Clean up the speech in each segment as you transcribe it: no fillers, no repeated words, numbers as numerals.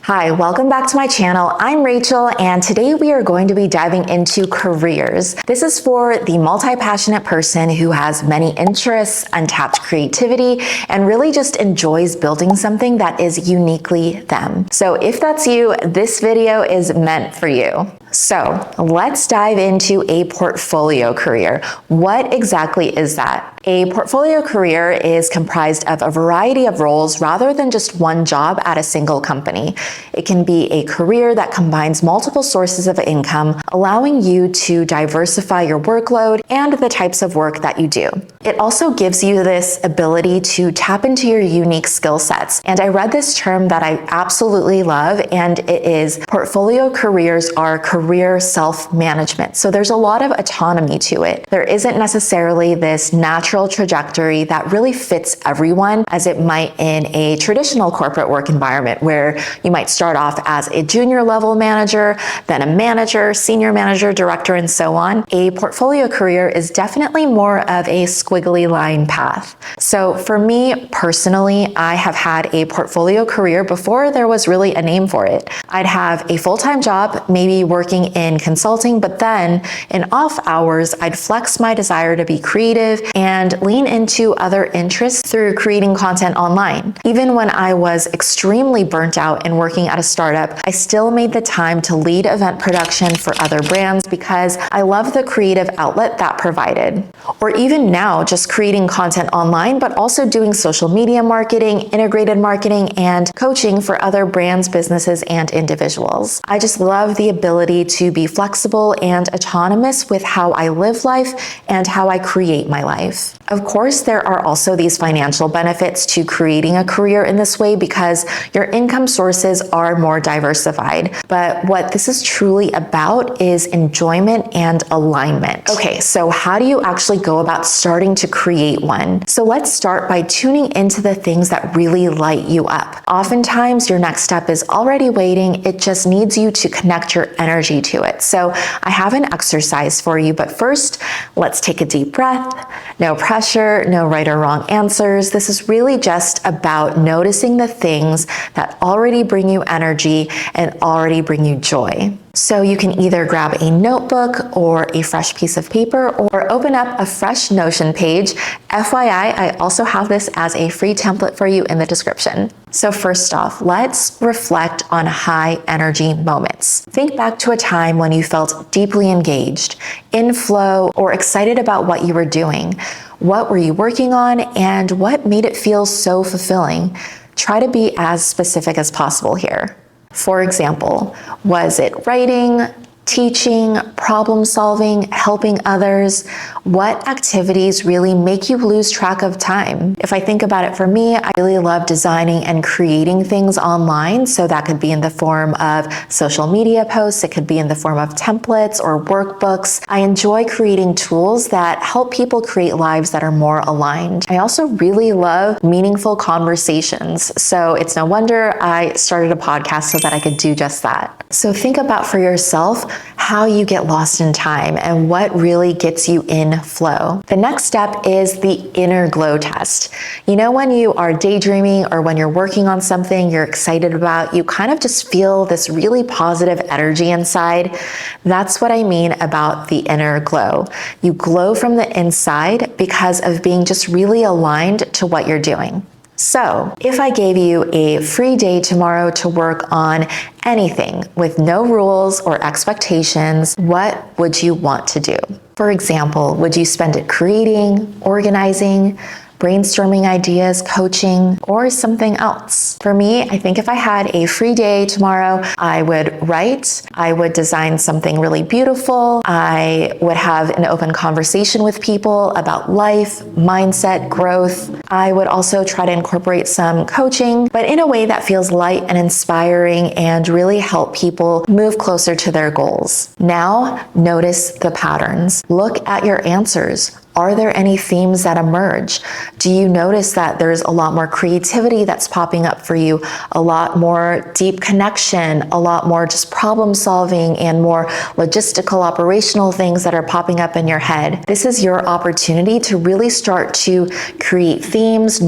Hi, welcome back to my channel. I'm Rachel, and today we are going to be diving into careers. This is for the multi-passionate person who has many interests, untapped creativity, and really just enjoys building something that is uniquely them. So if that's you, this video is meant for you. So let's dive into a portfolio career. What exactly is that? A portfolio career is comprised of a variety of roles rather than just one job at a single company. It can be a career that combines multiple sources of income, allowing you to diversify your workload and the types of work that you do. It also gives you this ability to tap into your unique skill sets. And I read this term that I absolutely love, and it is portfolio careers are career self-management. So there's a lot of autonomy to it. There isn't necessarily this natural trajectory that really fits everyone as it might in a traditional corporate work environment where you might start off as a junior level manager, then a manager, senior manager, director, and so on. A portfolio career is definitely more of a squiggly line path. So for me personally, I have had a portfolio career before there was really a name for it. I'd have a full-time job, maybe working in consulting, but then in off hours, I'd flex my desire to be creative and lean into other interests through creating content online. Even when I was extremely burnt out and working at a startup, I still made the time to lead event production for other brands because I love the creative outlet that provided. Or even now, just creating content online, but also doing social media marketing, integrated marketing, and coaching for other brands, businesses, and individuals. I just love the ability to be flexible and autonomous with how I live life and how I create my life. Of course, there are also these financial benefits to creating a career in this way because your income sources are more diversified. But what this is truly about is enjoyment and alignment. Okay, so how do you actually go about starting to create one? So let's start by tuning into the things that really light you up. Oftentimes, your next step is already waiting. It just needs you to connect your energy to it. So I have an exercise for you, but first, let's take a deep breath. No pressure, no right or wrong answers. This is really just about noticing the things that already bring you energy and already bring you joy. So you can either grab a notebook or a fresh piece of paper or open up a fresh Notion page. FYI, I also have this as a free template for you in the description. So first off, let's reflect on high energy moments. Think back to a time when you felt deeply engaged, in flow, or excited about what you were doing. What were you working on and what made it feel so fulfilling? Try to be as specific as possible here. For example, was it writing, teaching, problem solving, helping others? What activities really make you lose track of time? If I think about it for me, I really love designing and creating things online. So that could be in the form of social media posts. It could be in the form of templates or workbooks. I enjoy creating tools that help people create lives that are more aligned. I also really love meaningful conversations. So it's no wonder I started a podcast so that I could do just that. So think about for yourself how you get lost in time and what really gets you in flow. The next step is the inner glow test. You know, when you are daydreaming or when you're working on something you're excited about, you kind of just feel this really positive energy inside. That's what I mean about the inner glow. You glow from the inside because of being just really aligned to what you're doing. So, if I gave you a free day tomorrow to work on anything with no rules or expectations, what would you want to do? For example, would you spend it creating, organizing, brainstorming ideas, coaching, or something else? For me, I think if I had a free day tomorrow, I would write, I would design something really beautiful, I would have an open conversation with people about life, mindset, growth. I would also try to incorporate some coaching, but in a way that feels light and inspiring and really help people move closer to their goals. Now, notice the patterns. Look at your answers. Are there any themes that emerge? Do you notice that there's a lot more creativity that's popping up for you, a lot more deep connection, a lot more just problem solving and more logistical, operational things that are popping up in your head? This is your opportunity to really start to create themes,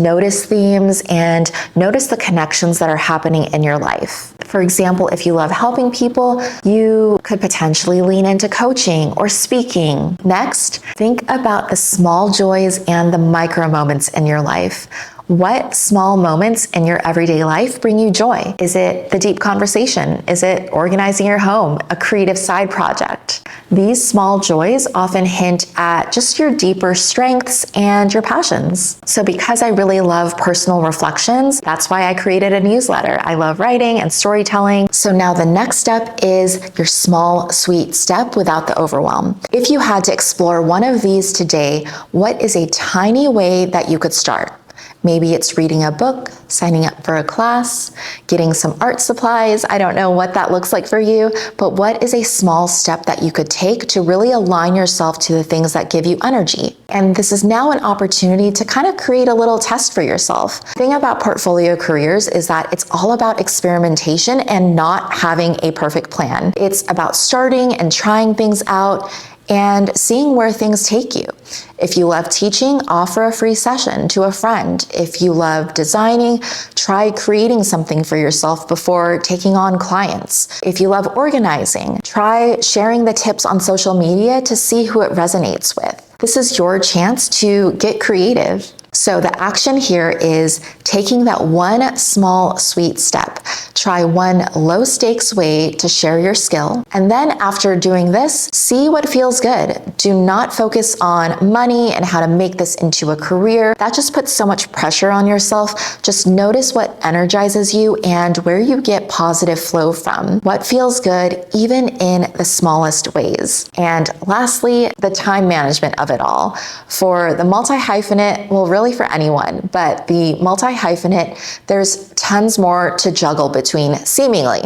and notice the connections that are happening in your life. For example, if you love helping people, you could potentially lean into coaching or speaking. Next, think about the small joys and the micro moments in your life. What small moments in your everyday life bring you joy? Is it the deep conversation? Is it organizing your home, a creative side project? These small joys often hint at just your deeper strengths and your passions. So because I really love personal reflections, that's why I created a newsletter. I love writing and storytelling. So now the next step is your small, sweet step without the overwhelm. If you had to explore one of these today, what is a tiny way that you could start? Maybe it's reading a book, signing up for a class, getting some art supplies. I don't know what that looks like for you, but what is a small step that you could take to really align yourself to the things that give you energy? And this is now an opportunity to kind of create a little test for yourself. The thing about portfolio careers is that it's all about experimentation and not having a perfect plan. It's about starting and trying things out and seeing where things take you. If you love teaching, offer a free session to a friend. If you love designing, try creating something for yourself before taking on clients. If you love organizing, try sharing the tips on social media to see who it resonates with. This is your chance to get creative. So the action here is taking that one small, sweet step. Try one low stakes way to share your skill. And then after doing this, see what feels good. Do not focus on money and how to make this into a career. That just puts so much pressure on yourself. Just notice what energizes you and where you get positive flow from. What feels good, even in the smallest ways. And lastly, the time management of it all. For the multi-hyphenate, well, really for anyone, but the multi-hyphenate, there's tons more to juggle between seemingly.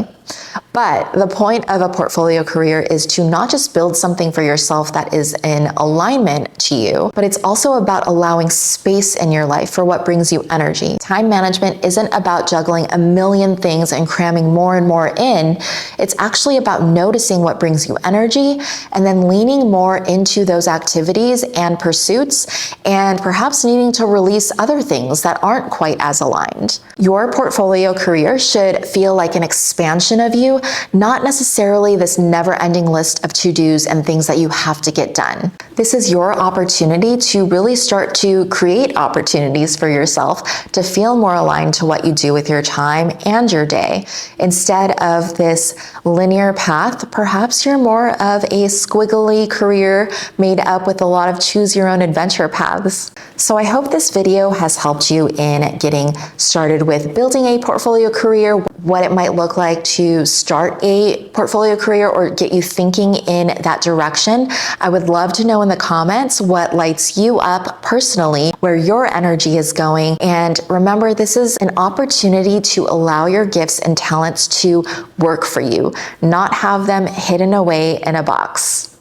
But the point of a portfolio career is to not just build something for yourself that is in alignment to you, but it's also about allowing space in your life for what brings you energy. Time management isn't about juggling a million things and cramming more and more in. It's actually about noticing what brings you energy and then leaning more into those activities and pursuits, and perhaps needing to release other things that aren't quite as aligned. Your portfolio career should feel like an expansion of you, not necessarily this never-ending list of to-dos and things that you have to get done. This is your opportunity to really start to create opportunities for yourself to feel more aligned to what you do with your time and your day. Instead of this linear path, perhaps you're more of a squiggly career made up with a lot of choose your own adventure paths. So I hope this video has helped you in getting started with building a portfolio career, what it might look like to start a portfolio career or get you thinking in that direction. I would love to know in the comments what lights you up personally, where your energy is going. And remember, this is an opportunity to allow your gifts and talents to work for you, not have them hidden away in a box.